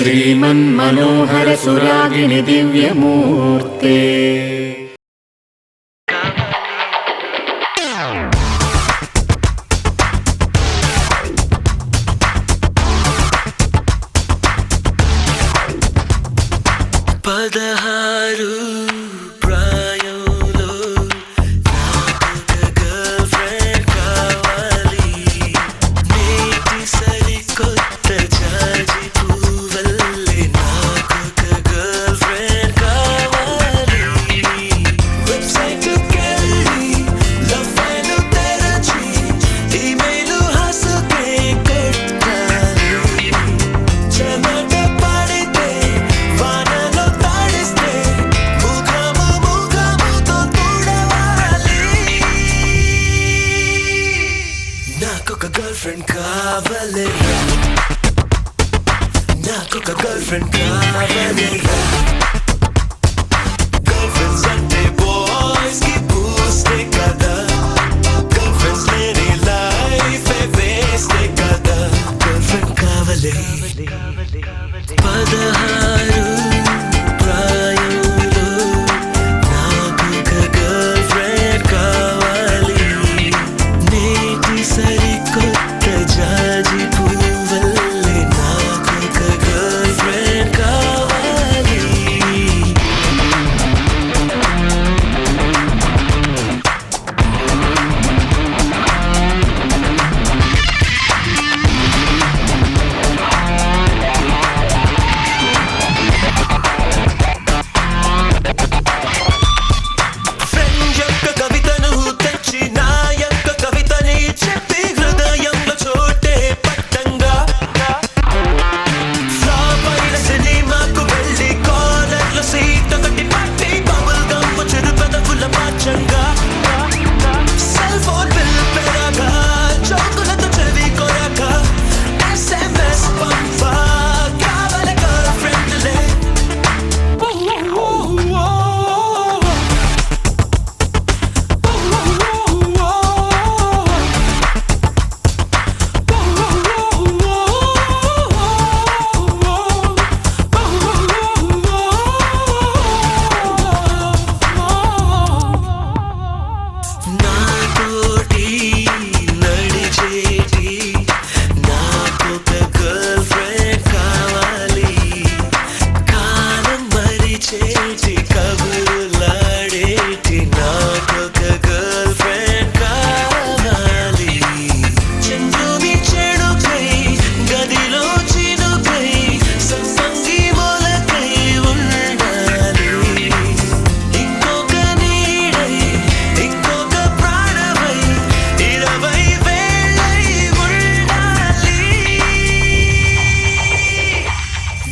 श्रीमन्मनोहर सुरागिनि दिव्यमूर्ते పదహారు ప్రాయంలో నాకొక గర్ల్ ఫ్రెండ్ కావాలి. నేటి సరికొత్త జాజి పువ్వల్లే నాకొక గర్ల్ ఫ్రెండ్ కావాలి. వెబ్సైట్‌కెళ్ళి లవ్ ఫైల్ తెరచి ఈమెయిల్ హాసుకే కొట్టాలి. చెమట పడితే వానలో తడిస్తే ముఖముతో తుడవాలి. నాకొక గర్ల్ ఫ్రెండ్ కావాలిరా, నాకొక గర్ల్ ఫ్రెండ్ కావాలిరా. గర్ల్ ఫ్రెండ్స్ అంటే బాయ్స్ కి బూస్టే కదా, గర్ల్ ఫ్రెండ్స్ లేని లైఫ్ వేస్టే కదా. గర్ల్ ఫ్రెండ్ కావాలి. 16 ప్రాయంలో నాకొక గర్ల్ ఫ్రెండ్ కావాలి. నేటి సరికొత్త జాజి పువ్వల్లే నాకొక గర్ల్ ఫ్రెండ్ కావాలి. ఫ్రెండ్ యొక్క కవితను తెచ్చి నా యొక్క కవితని చెప్పి హృదయంలో చోటే పట్టంగా ఫ్లాప్ అయిన సినిమాకు వెళ్ళి కాలర్లో సీట్ ఒకటి పట్టి బబుల్ గమ్ చెడు పెదవుల మార్చంగా సెల్ ఫోన్ బిల్ పెరగా చౌకులతో చెవి కొరక SMS పంపా కావాలి గర్ల్ ఫ్రెండ్లే. నాతోటి నడిచేటి నాకొక గర్ల్ ఫ్రెండ్ కావాలి. కాలం మరిచేటి కబుర్లాడేటి నాకొక గర్ల్ ఫ్రెండ్ కావాలి. చంద్రుని చెడుకై గదిలో చినుకై సంసంగి మొలకై ఉండాలి. ఇంకొక నీడై ఇంకొక ప్రాణమై 20 వేళై ఉండాలి.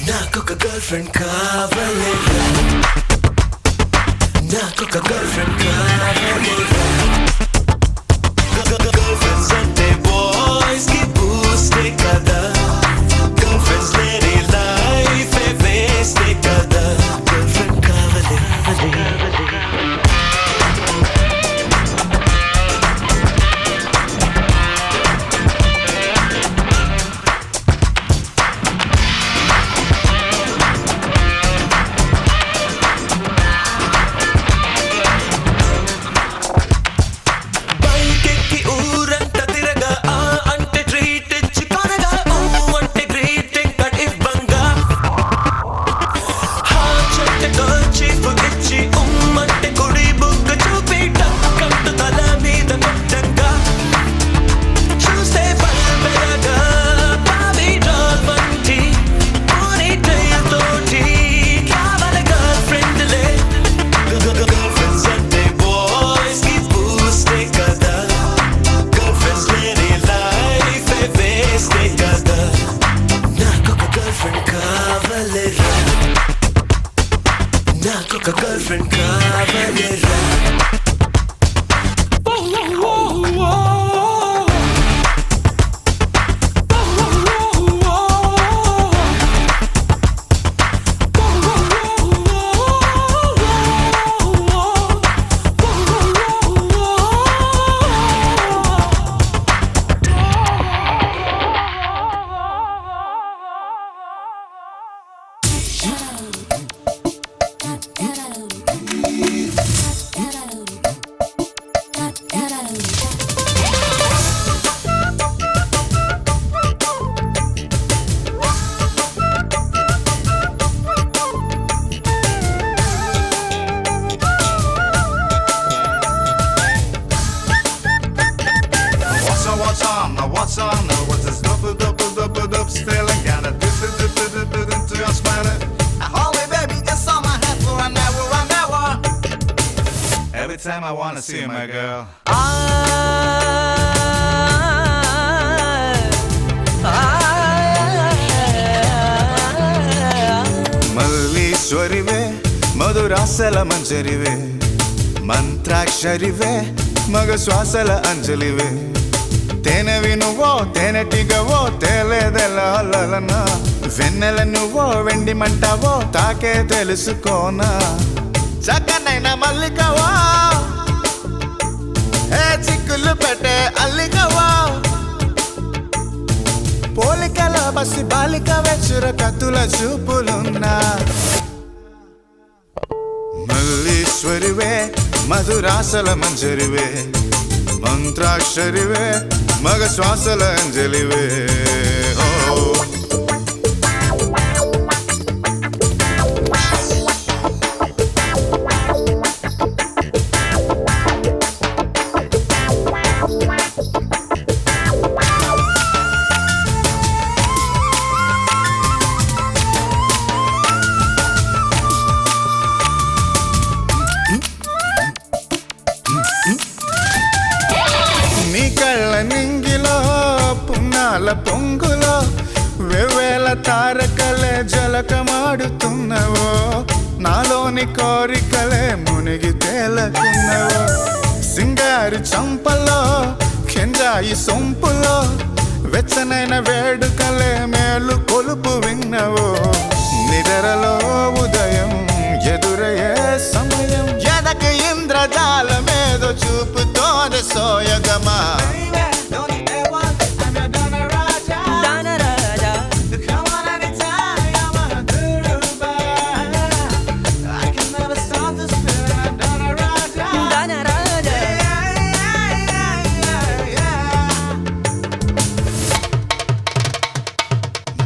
నాకొక గర్ల్ ఫ్రెండ్ కావాలిరా, నాకొక గర్ల్ ఫ్రెండ్ కావాలిరా. గర్ల్ ఫ్రెండ్స్ అంటే బాయ్స్ కి బూస్టే కదా, గర్ల్ ఫ్రెండ్స్ లేని లైఫ్ వేస్టే కదా. గర్ల్ ఫ్రెండ్ కావాలి. బైకెక్కి ఊరంతా తిరగా ఆ అంటే ట్రీట్ ఇచ్చి కొనగా ఊ అంటే గ్రీటింగ్ కార్డ్ ఇవ్వంగా హా చెట్టుతో చీఫ్ ఇచ్చి అంటే కుడి బుగ్గ చూపి కట్టు తల మీద కొట్టంగా చూస్తే బల్బెరగా బాబీ డాల్ వంటి పోనీ టైల్ తోటి కావాలి గర్ల్ ఫ్రెండ్లే. గర్ల్ ఫ్రెండ్స్ అంటే బాయ్స్ కి బూస్టే కదా, గర్ల్ ఫ్రెండ్స్ లేని లైఫ్ వేస్టే కదా. నాకొక గర్ల్ ఫ్రెండ్ కావాలిరా, నాకొక గర్ల్ ఫ్రెండ్ కావాలిరా. What's on? Now what's on? Now what's this double stealing? Gotta dip into your spider. Holy baby, it's on my head for an hour. Every time I wanna see my girl. మల్లీశ్వరివే మధురాసల మంజరివే మంత్రాక్షరివే మగ శ్వాసల అంజలివే తేనెవి నువ్వో తేనెటిగవో తేలేదెలనా వెన్నెల నువ్వో వెండి మంటావో తాకే తెలుసుకోనా చక్కనైన మల్లికవో ఏ చిక్కులు పెట్టే అల్లికవో పోలికల బసి బాలిక వెచ్చుర కత్తుల చూపులున్నా మల్లీశ్వరివే మధురాసల మంజరివే మంత్రాక్షరివే మగ శ్వాసల అంజలివే నీ కళ్ళ నింగిలో పున్నాల పొంగులో వెవ్వేల తారకలే జలకమాడుతున్నవో నాలోని కోరికలే మునిగి తేలకున్నవో సింగారి చంపలో కెంజాయి సొంపులో వెచ్చనైన వేడుకలే మేలు కొలుపు విన్నవో నిద్రలో ఉదయం ఎదురయ్యే సమయం ఎదకు ఇంద్రజాలమేదో చూపుతోంది సోయగమా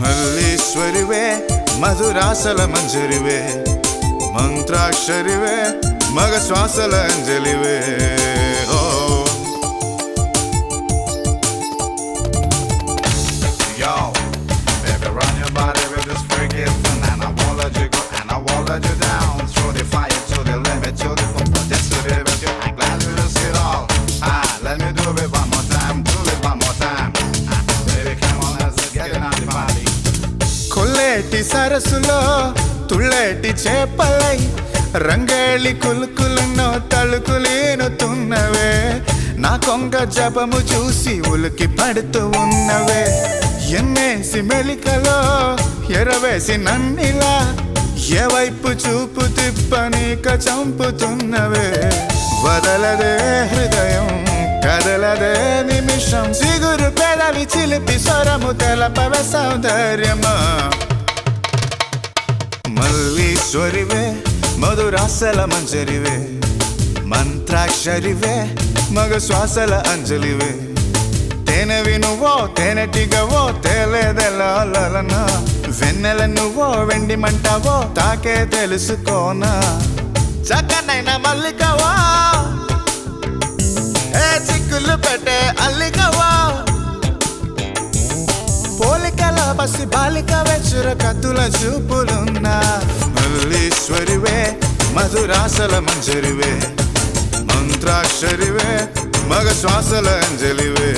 మల్లీశ్వరివే మధురాసల మంజరివే మంత్రాక్షరివే మగ శ్వాసల అంజలివే Yo, baby, run your body with this freaky fun, and I won't let you go, and I won't let you down. Throw the fire to the limit, to the foot, just to the best. I'm glad you will see it all. Let me do it one more time, do it one more time. Baby, come on, let's get it on the body. కొల్లేటి సరస్సులో తుళ్ళేటి చేపలై రంగేళి కులుకులను తలుకులేనుతున్నవే నా కొంగ జపము చూసి ఉలికి పడుతూ ఉన్నవే ఎన్నేసి మెలికలో ఎరవేసి నన్నిలా ఏ వైపు చూపు తిప్పనీక చంపుతున్నవే వదలదే హృదయం కదలదే నిమిషం చిగురు పెదవి చిలిపి స్వరము తెలపవే సౌందర్యమా మల్లీశ్వరివే మధురాసల మంజరివే మంత్రాక్షరివే మగ శ్వాసల అంజలివే తేనెవి నువ్వో తేనెటిగవో తేలేదెలనా వెన్నెల నువ్వో వెండి మంటావో తాకే తెలుసుకోనా చక్కనైన మల్లికవో ఏ చిక్కులు పెట్టే అల్లికవో పోలికల బసి బాలిక వెచ్చుర కత్తుల చూపులున్నా మల్లీశ్వరివే మధురాసల మంజరివే మంత్రాక్షరివే మగ శ్వాసల అంజలివే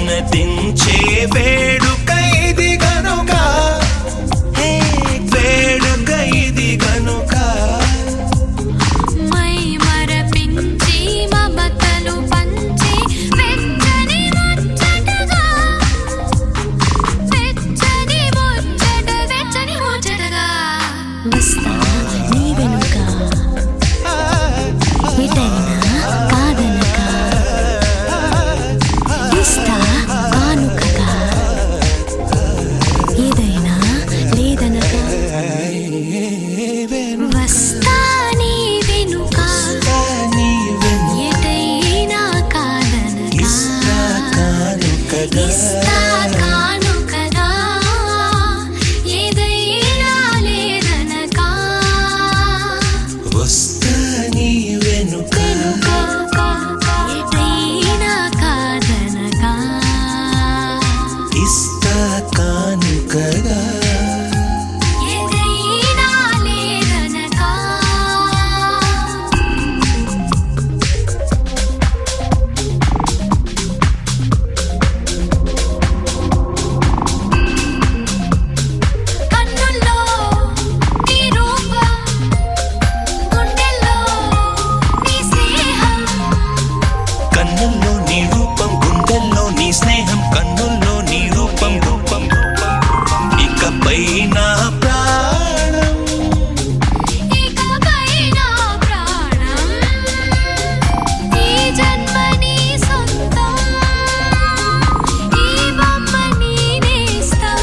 పునదించే వేడుక ఇది గనుక వేడుక ఇది గనుక మై మరపించి మమతలు పంచి వెచ్చని ముచ్చటగా వస్తా నీ వెనుక ఎటైనా కాదనక ఇస్తా కానుకగా ఏదైనా లేదనక వస్తా నీ వెనుక ఎటైనా కాదనక ఇస్తా కానుకగా ఏదైనా లేదనక వస్తా నీ వెనుక ఎటైనా కాదనక ఇస్తా కానుకగా ఏదైనా లేదనక కన్నుల్లో నీ రూపం గుండెల్లో నీ స్నేహం కన్నుల్లో నీ రూపం గుండెల్లో నీ స్నేహం కన్నుల్లో నీ రూపం రూపం ఇకపై నా ప్రాణం ఇకపై నా ప్రాణం ఈ జన్మ నీ సొంతం ఈ బొమ్మ నీ నేస్తం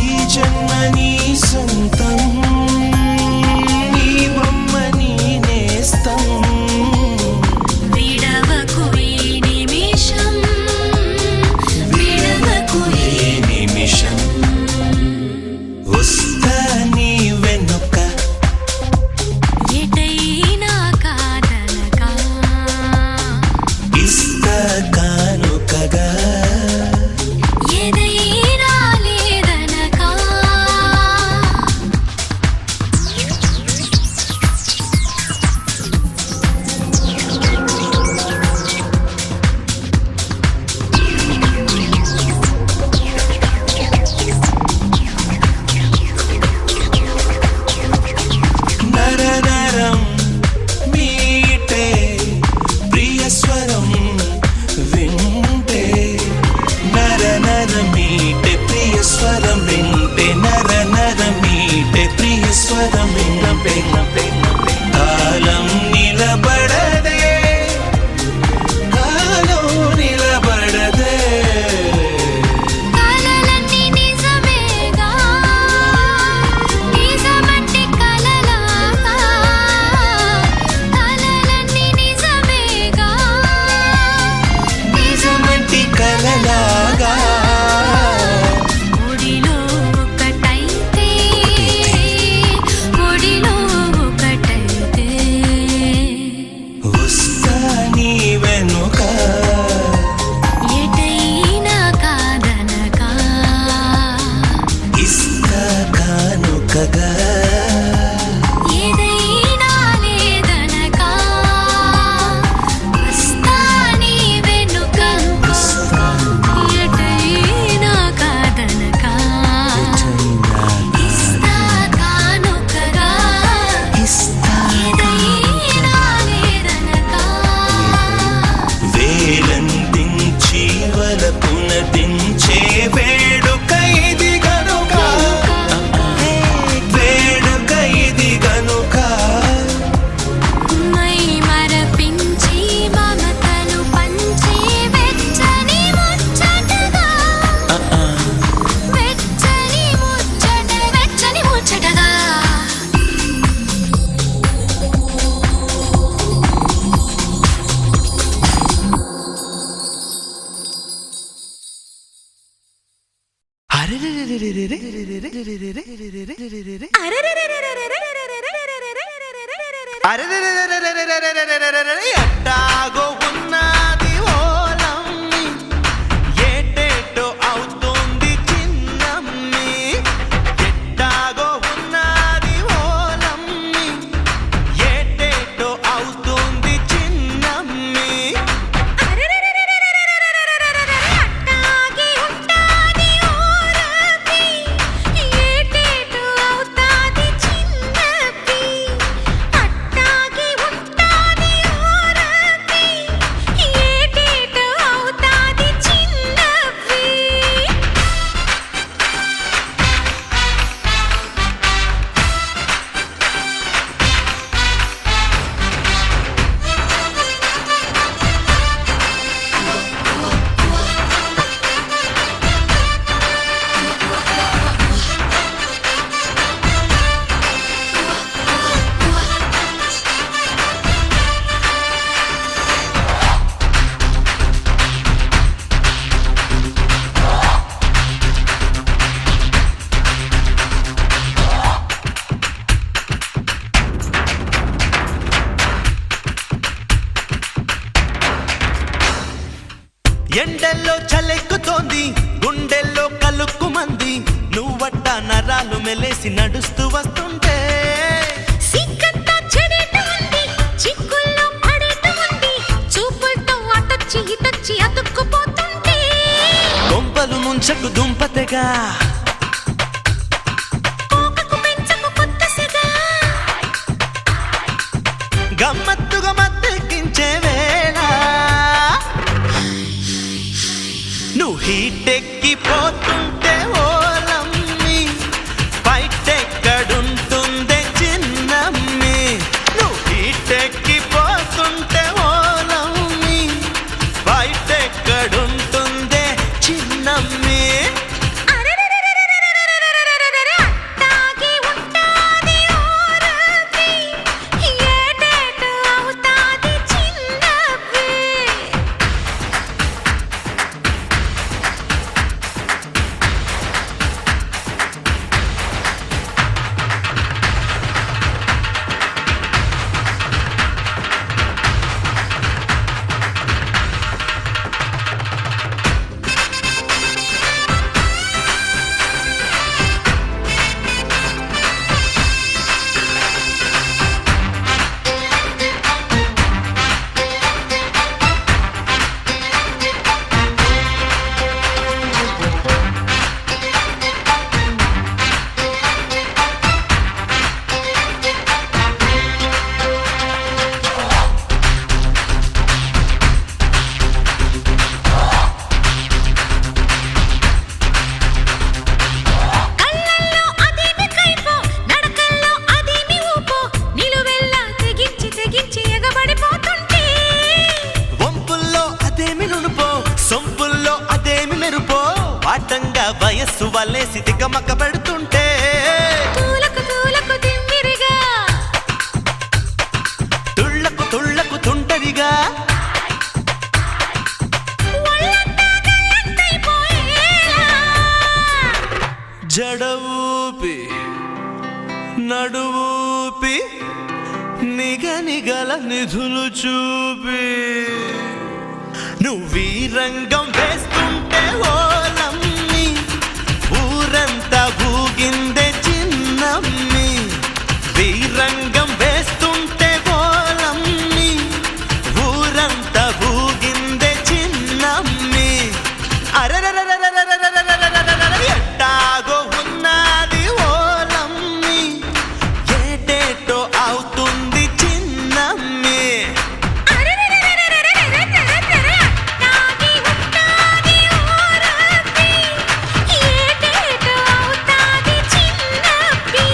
ఈ జన్మ నీ సొంతం ఈ బొమ్మ నీ నేస్తం విడవకు ఈ నిమిషం విడవకు ఈ నిమిషం వస్తా నీ వెనుక ఎటైనా కాదనక ఇస్తా కానుకగా ఏదైనా లేదనక నరనరం మీటే ప్రియస్వరం వింటే నరనర మీటే ప్రియస్వరం వింటే నరనర మీటే ప్రియస్వరం వింటే కాలం నిలబడదే కాలం నిలబడదే కలలన్నీ నిజమేగా నిజమంటే కలలాగా కలలన్నీ నిజమేగా నిజమంటి కలలాగా ఒడిలో ఒకటైతే ఒడిలో ఒకటైతే వస్తా నీ వెనుక ఎటైనా కాదనక ఇస్తా కానుకగా ఏదైనా లేదనక వస్తా నీ వెనుక ఎటైనా కాదనక ఇస్తా కానుకగా ఇస్తా ఏదైనా లేదనక వేలందించి వలపునదించే వేడుక ఇది గనుక వేడుక ఇది గనుక మై మరపించి మమతలు పంచి వెచ్చని ముచ్చటగా వెచ్చని ముచ్చటగా ఎట్టాగో ఉన్నది ఓలమ్మి ఏటేటో అవుతుంది చిన్నమ్మి ఎట్టాగో ఉన్నది ఓలమ్మి ఏటేటో అవుతుంది చిన్నమ్మి ఎండల్లో చలెక్కుతోంది గుండెల్లో కలుక్కుమంది నువ్వట్ట నరాలు మెలేసి నడుస్తూ వస్తుంటే సిగ్గంతా చెడేటోంది చిక్కుల్లో పడేటోంది చూపులతో అటొచ్చి ఇటొచ్చి అతుక్కుపోతుంటే కొంపలు ముంచకు దుంపతెగా కోకకు పెంచకు కొత్త సెగ గమ్మత్తుగా మత్తెక్కించే వేళ నువ్వు హీటెక్కిపోతుంటే ఓలమ్మి బయటెక్కడుంటుందే చిన్నమ్మి నువ్వు హీటెక్కిపోతుంటే ఓలమ్మి బయటెక్కడుంటుందే చిన్నమ్మి అట్టాగి ఉంటాది ఓరతి ఏడేటు అవుతాది చిన్నవ్వి కళ్ళల్లో అదేమి కైపో నడకల్లో అదేమి ఊపో నిలువెల్లా తెగించి ఎగబడిపోతుంటే వంపుల్లో అదేమి నునుపో సొంపుల్లో అదేమి మెరుపో వాటంగా వయస్సు వల్లేసి తికమక పెడుతుంటే తూలకు తిమ్మిరిగా తుళ్ళకు తుంటరిగా ఒళ్ళంతా గల్లంతైపోయేలా జడ ఊపి నడువూపి నిగనిగల నిధులు చూపి నువ్వీ రంగం వేస్తుంటే ఓలమ్మి ఊరంతా ఊగిందే చిన్నమ్మి వీరంగం వేస్తుంటే ఓలమ్మి ఊరంతా ఊగిందే చిన్నమ్మి ఎట్టాగో ఉన్నది ఓలమ్మి ఏటేటో అవుతుంది చిన్నమ్మి అట్టాగి ఉంటాది ఓరతి ఏడేటు అవుతాది చిన్నవ్వి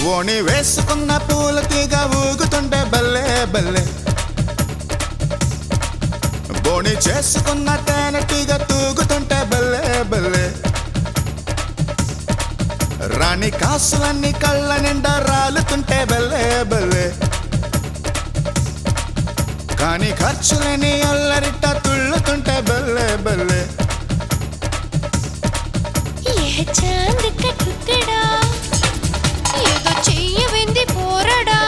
ఓణి వేసుకున్న పూల తీగ ఊగుతుంటే బల్లే బల్లే బోణి చేసుకున్న తేనె తీగ తూగుతుంటే బల్లే బల్లే రాణి కాసులన్నీ కళ్ళ నిండా రాలుతుంటే బల్లే బల్లే కానీ ఖర్చులని అల్లరిట తుళ్ళుతుంటే బల్లే బల్లే ఏ చాంద్ కా టుకడా ఏదో చెయ్యవింది పోరడా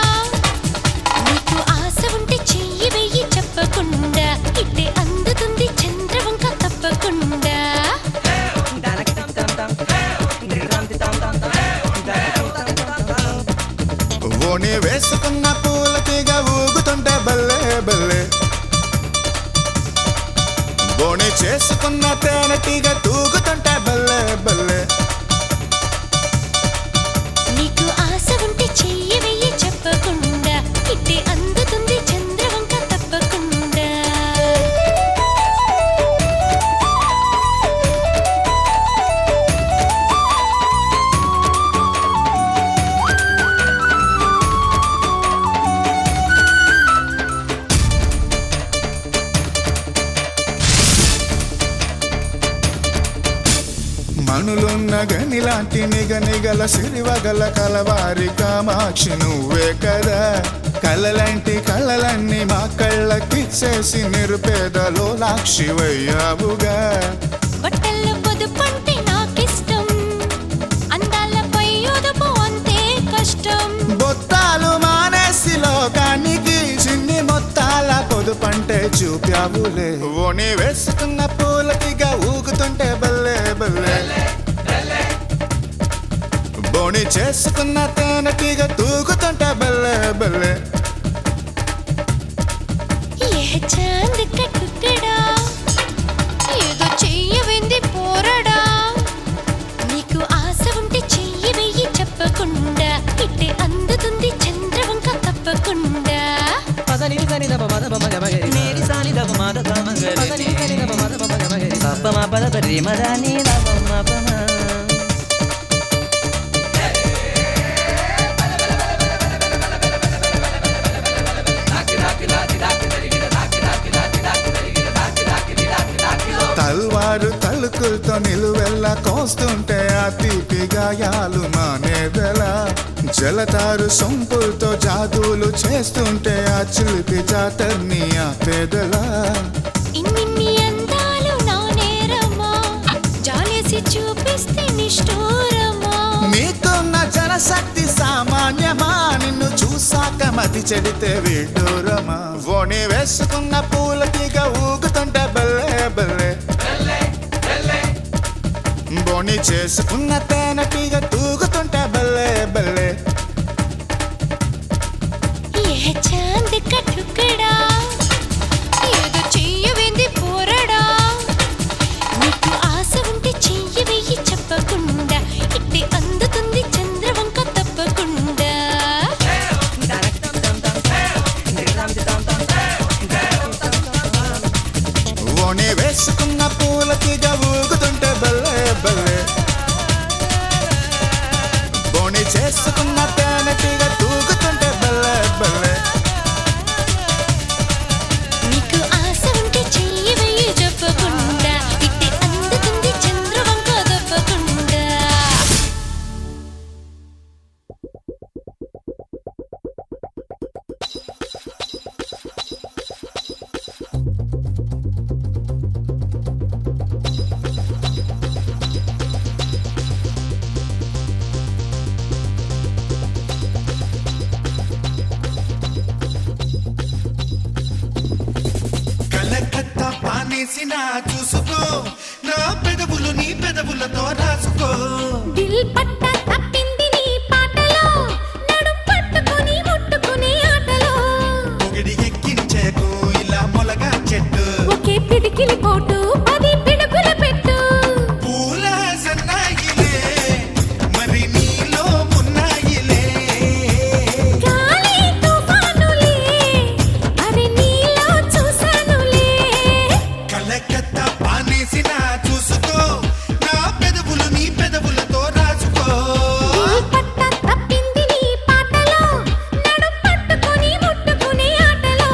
నీకు ఆశ ఉంటే చెయ్యి వెయ్యి చెప్పకుండా ఇట్టే అందుతుంది చంద్రవంక తప్పకుండా ఓణి వేసుకున్న పూల తీగ ఊగుతుంటే బల్లే బల్లే బోణి చేసుకున్న తేనెటీగ తూగుతుంటే బల్లే బల్లే. నీకు ఆశ ఉంటే చెయ్యి వెయ్యి చెప్పకుండా ఇట్టే అందుతుంది చంద్రవంక తప్పకుండా. మనులున్న గనిలాంటి నిగనిగల సిరివగల కలవారి కామాక్షి నువ్వే కదా. కలలాంటి కళ్ళలన్నీ మా కళ్ళకిచ్చేసి నిరుపేదలో లాక్షివయ్యావుగా. బట్టల్లో పొదుపంటే నాకిష్టం, అందాలపై ఒదుపు అంతే కష్టం. బొత్తాలు మానేసి లోకానికి చిన్ని మొత్తాల పొదుపంటే చూపావులే. ఓని వేసుకున్న పూలకిగా ఊగుతుంటే బల్లే బల్లే. బోణి చేసుకున్న తేనెటీగ తూగుతుంటే బల్లే బల్లే. ఏ చాంద్ కా టుక్కడా ఏదో చెయ్యవింది పోరడా. నీకు ఆశ ఉంటే చెయ్యి వెయ్యి చెప్పకుండా ఇట్టే అందుతుంది చంద్రవంక తప్పకుండా. పదని సని దప మద పమ గమగరి మేరి సాని దప మద పమ గరి పదని సని దప మద పమ గమగరి సప్ప మ పద పరి మదని దప మ పమ. తల్వారు తలుకులతో నిలువెల్ల కోస్తుంటే ఆ తీపి గాయాలు మానేదెలా. జలతారు సొంపులతో జాదులు చేస్తుంటే ఆ చిలిపి జాతర్ని ఆపేదెలా. ఇన్నిన్ని అందాలు నా నేరమా, జాలేసి చూపిస్తే నిష్ఠూరమా. నీకున్న జనశక్తి సామాన్యమా, నిన్ను చూసాక మతి చెడితే విడ్డూరమా. ఓణి వేసుకున్న పూలకిగ ఊగుతుంటే బల్లే బల్లే. బోణి చేసుకున్న తేనెటీగ తూగుతుంటే బల్లే బల్లే. ఏ చాంద్ కా టుక్కడా ఏదో చెయ్యవింది పోరడా. నీకు ఆశ ఉంటే చెయ్యి వెయ్యి చెప్పకుండా ఇట్టే అందుతుంది చంద్రవంక తప్పకుండా. ఓణి వేసుకున్న పూలకిగ ఊగుతుంటే బల్లే బల్లే. బోణి చేసుకున్న తేనెటీగ తూగుతుంటే బల్లే బల్లే. నీకు ఆశ ఉంటే చెయ్యి వెయ్యి చెప్పకుండా ఇట్టే అందుతుంది చంద్రవంక తప్పకుండా. కలకత్తా పానేసిన చూసుకో, నా పెదవులు నీ పెదవులతో రాసుకో. దిల్ పట్ట తప్పింది నీ పాటలో, నడుం పట్టుకుని ముట్టుకునే ఆటలో. పొగిడి ఎక్కించేకు ఇలా మొలగా చెట్టు. ఒకే పిడికిలి పోటు 10 పిడుగుల పెట్టు. పూల సన్నాయిలే మరి నీలో ఉన్నాయిలే. గాలి తుఫానులే అరే నీలో చూసానులే. కలకత్తా పానేసిన చూసుకో, నా పెదవులు నీ పెదవులతో రాసుకో. దిల్ పట్ట తప్పింది నీ పాటలో, నడుం పట్టుకుని ముట్టుకునే ఆటలో.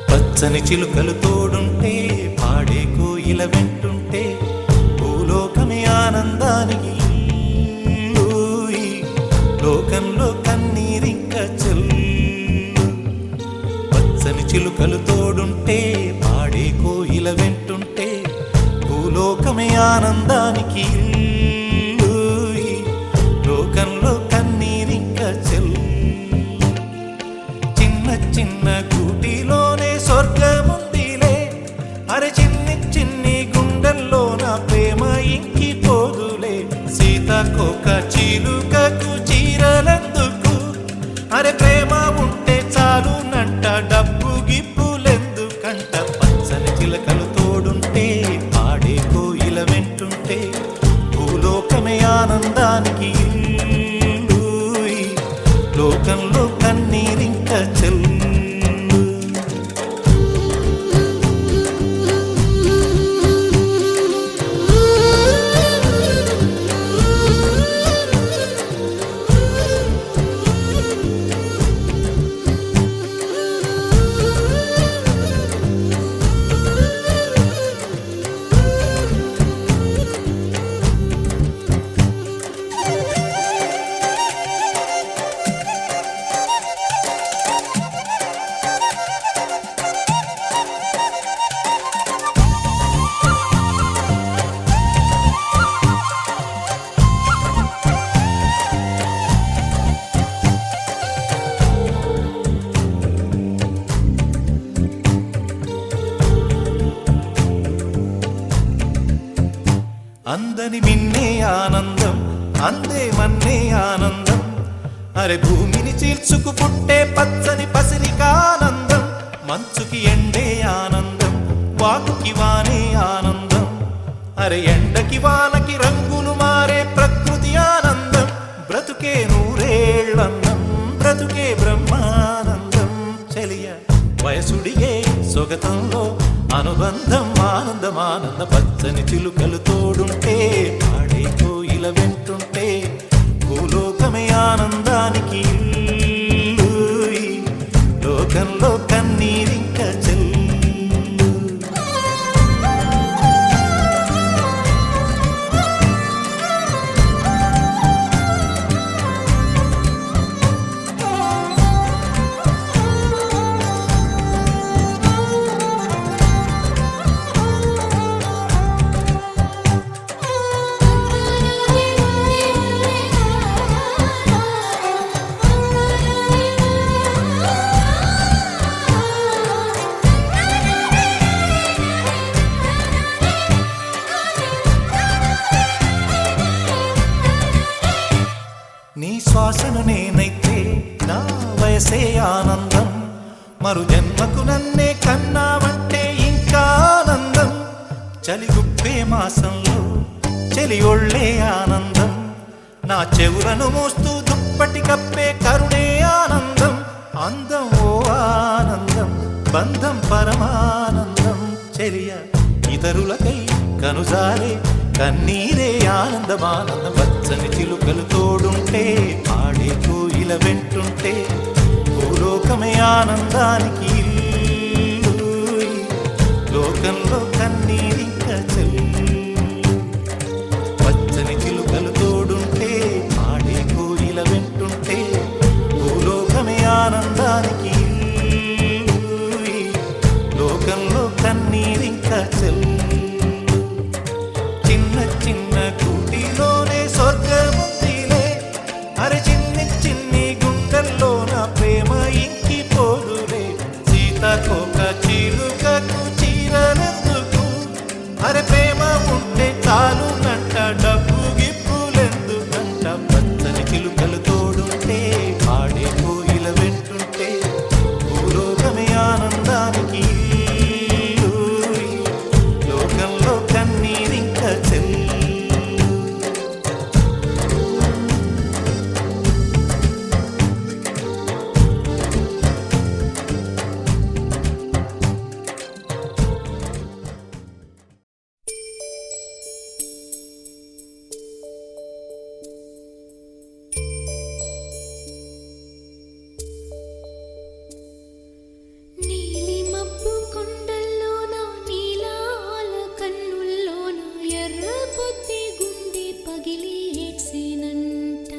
పచ్చని చిలుకలు తోడుంటే పాడే కోయిల వెంటుంటే భూలోకమే ఆనందానికి లోకంలో కన్నీరింక చెల్లు. పచ్చని చిలుకలు తోడుంటే పాడే కోయిల వెంటుంటే భూలోకమే ఆనందానికి లోకంలో కన్నీరింక చెల్లు. చిన్న చిన్న గూటిలోనే స్వర్గముందిలే, అరే చిన్ని చిన్ని గుండెల్లో నా ప్రేమ ఇంకిపోదులే. సీతాకోక చిలుకకు చీరలెందుకు, అరే ప్రేమ ఉంటే చాలునంట, డబ్బు గిప్పులెందుకంట. పచ్చని చిలకలు తోడుంటే పాడే కోయిల వెంటుంటే భూలోకమే ఆనందానికి లోకంలో కన్నీరింక చెల్లు. అందని మిన్నే ఆనందం, అందే మన్నే ఆనందం, అరే భూమిని చీల్చుకు పుట్టే పచ్చని పసిరికానందం. మంచుకి ఎండే ఆనందం, వాకుకి వానే ఆనందం, అరే ఎండకి వానకి రంగులు మారే ప్రకృతి ఆనందం. బ్రతుకే నూరేళ్ళందం, బ్రతుకే బ్రహ్మానందం. చెలియ వయసుడిగే సొగతంలో అనుబంధం ఆనందమానంద. పచ్చని చిలుకలు తోడుంటే పాడే కోయిల వెంటుంటే భూలోకమే ఆనందానికి లోకంలో కన్నీరింక చెల్లు. శ్వాసను నేనైతే నా వయసే ఆనందం మరు జన్మకు నన్నే కన్నావంటే ఇంకా ఆనందం చలిగుప్పే మాసంలో చలి ఒళ్ళే ఆనందం నా చెవులను మోస్తూ దుప్పటి కప్పే కరుణే ఆనందం అందం ఓ ఆనందం బంధం పరమానందం చెలియ ఇతరులకై కనుజారే కన్నీరే ఆనందమానందం పచ్చని చిలుకలు తోడుంటే ఆడే కోయిల వెంటుంటే భూలోకమే ఆనందానికి ఇల్లు. లోకంలో కన్నీరింక చెల్లు పచ్చని చిలుకలు తోడుంటే ఆడే కోయిల వెంటుంటే భూలోకమే ఆనందానికి ఇల్లు. లోకంలో కన్నీరింక చెల్లు చిన్న చిన్న కూటిలోనే స్వర్గముందిలే అరే చిన్ని చిన్ని గుండెల్లో నా ప్రేమ ఇంకి పోదులే సీతాకోక చిలుకకు చీరలెందుకు అరే ప్రేమ ఉంటే చాలు నంట డబ్బు గిప్పులెందుకంట పచ్చని చిలుకలు తోడుంటే పాడే కోయిల వెంటుంటే భూలోకమే ఆనందానికి ఇల్లు. లోకంలో కన్నీరింక చెల్లు నీలి మబ్బు కొండల్లోన నీలాల కన్నుల్లోన ఎర్ర పొద్ది గుండె పగిలి ఏడ్సేనంట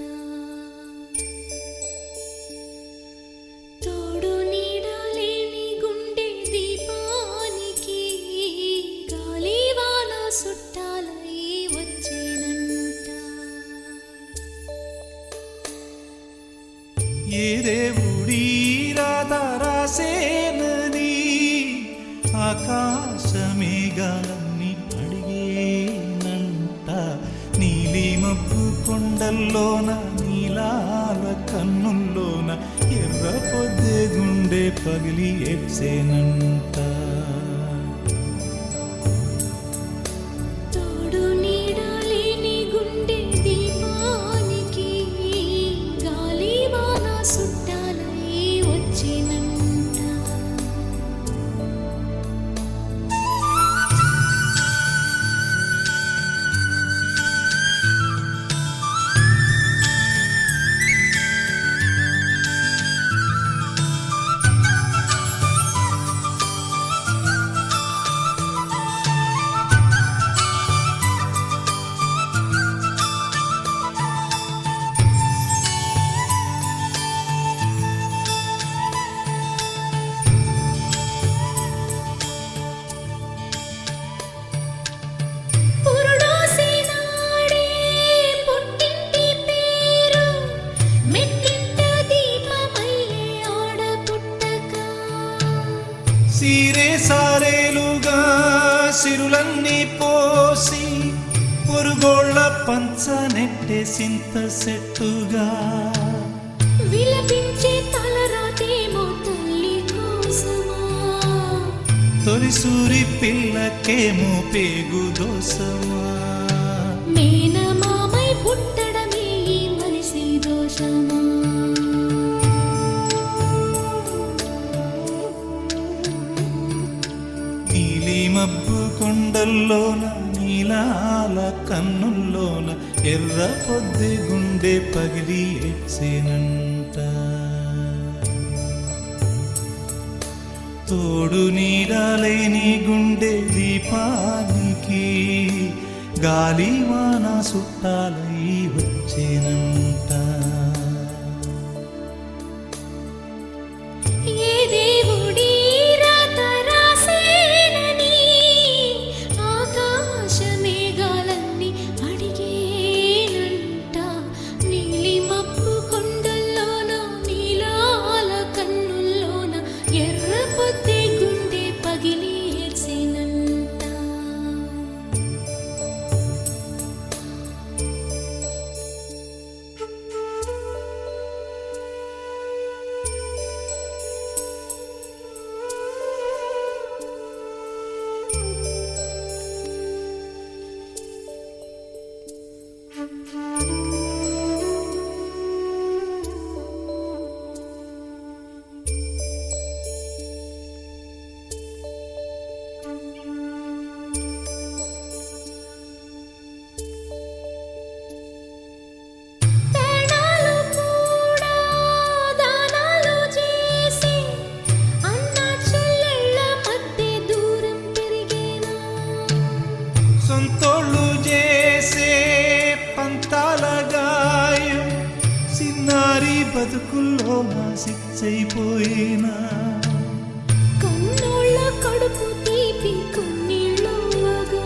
తోడు నీడలేని గుండె దీపానికి గాలివాన సుట్టాలై వచ్చేనంట ఏ దేవుడి రాధారాసేనని ఆకాశమేఘాలన్నీ అడిగేనంట నీలి మబ్బు కొండల్లోన నీలాల కన్నుల్లోన ఎర్ర పొద్దే గుండె పగిలి ఏడ్సేనంట తోడు నీడలేని గుండె దీపానికి గాలివాన సుట్టాలై వచ్చేనంట పురుడోసినాడే పుట్టింటి పేరు మెట్టింట దీపమయ్యే ఆడపుట్టక సీరే సారేలుగా సిరులన్నీ పోసి పొరుగోళ్ళ పంచ నెట్టే సింత సెట్టుగా విలపించే తలరాతేమో తల్లి కోసమా తొలి సూరి పిల్లకేమో పేగు దోసమా మేనమామై పుట్టడమే ఈ మనిషి దోషమా నీలి మబ్బు కొండల్లోన నీలాల కన్నుల్లోన ఎర్ర పొద్దు గుండె పగిలి ఏడ్సేనంట తోడు నీడలేని గుండె దీపానికి గాలివాన సుట్టాలై వచ్చేనంట ఏ దేవుడి రాత రాసేనని ఆకాశ మేఘాలన్నీ అడిగేనంట నీలి మబ్బు కొండల్లోన నీలాల కన్నుల్లోన ఎర్ర పొద్దే గుండె పగిలి ఏడ్సేనంట బతుకుల్లో సిచ్చైపోయినా కన్నోళ్ళ కడుపు తీపి కన్నీళ్ళగా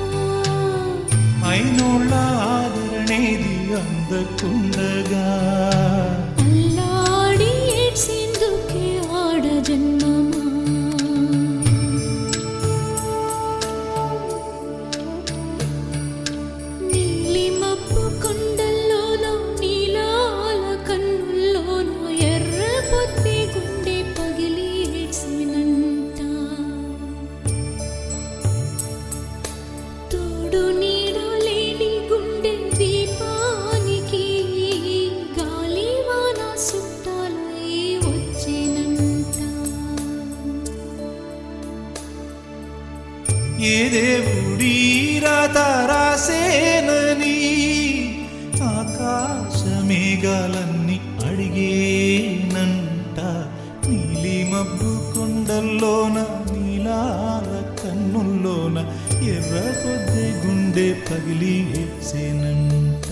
అయినోళ్ళ ఆదరణేది అందకుండగా అల్లాడి ఏడ్సేందుకే ఆడ జన్మమా నీలి మబ్బు కొండల్లోన నీలాల కన్నుల్లోన ఎర్ర పొత్తి గుండె పగిలి ఏడ్సినంట తోడు నీడ లేని గుండె దీపానికి గాలి వాన సుట్టాలై వచ్చేనంట ఏ దేవుడి రాత రాసేనని ఆకాశ మేఘాలన్నీ అడిగేనంట నీలి మబ్బు కొండల్లోన నీలాల కన్నుల్లోన ఎర్ర కొద్ది గుండె పగిలి ఏడ్సేనంట